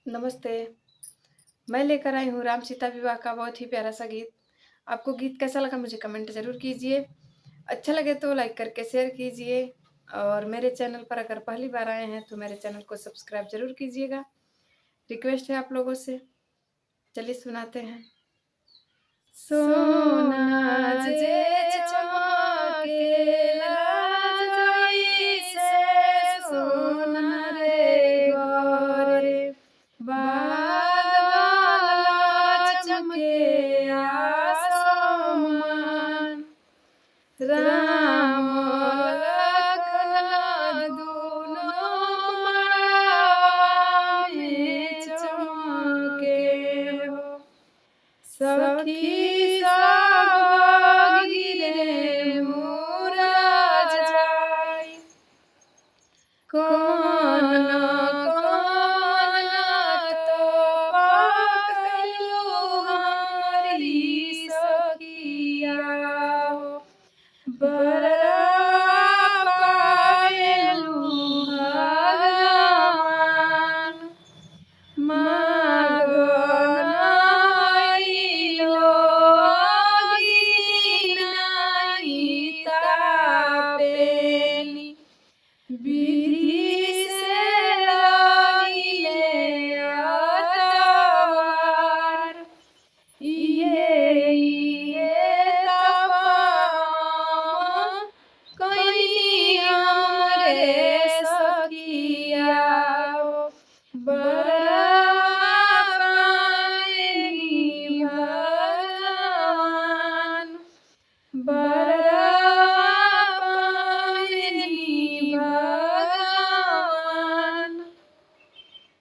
नमस्ते। मैं लेकर आई हूँ राम सीता विवाह का बहुत ही प्यारा सा गीत। आपको गीत कैसा लगा मुझे कमेंट ज़रूर कीजिए। अच्छा लगे तो लाइक करके शेयर कीजिए और मेरे चैनल पर अगर पहली बार आए हैं तो मेरे चैनल को सब्सक्राइब ज़रूर कीजिएगा। रिक्वेस्ट है आप लोगों से। चलिए सुनाते हैं। सोना जे चमके